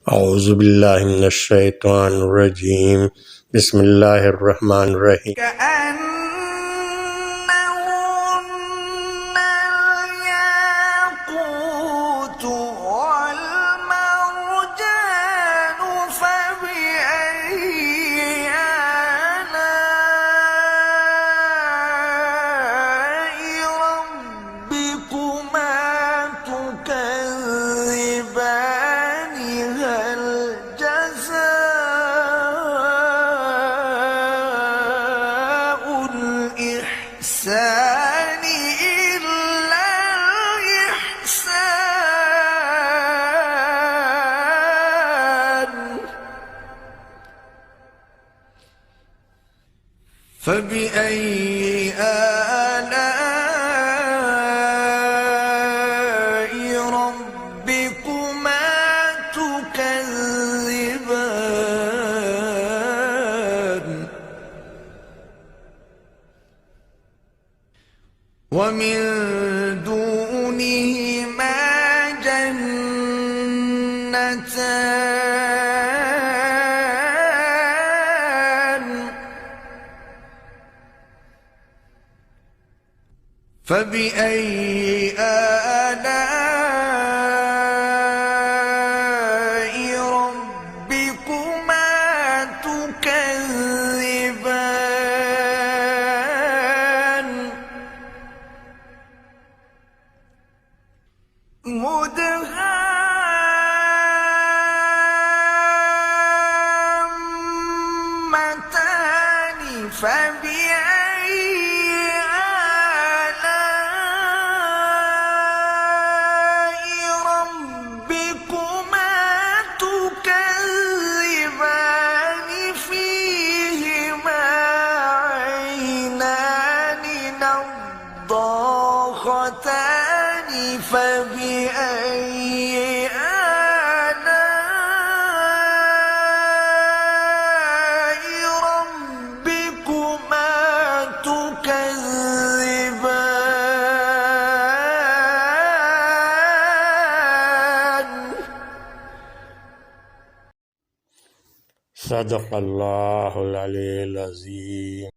أعوذ بالله من الشيطان الرجيم. بسم الله الرحمن الرحيم. كأنهن الياقوت والمرجان فبأي آلاء ربكما تكذبان هل جزاء الإحسان إلا الإحسان فبأي آلاء ربكما تكذبان ومن دونهما جنتان فبأي آلاء ربكما تكذبان مدهامتان فبأي آلاء ربكما تكذبان فيهما عينان نضاختان فبأي آلاء ربكما تكذبان صدق الله العلي العظيم.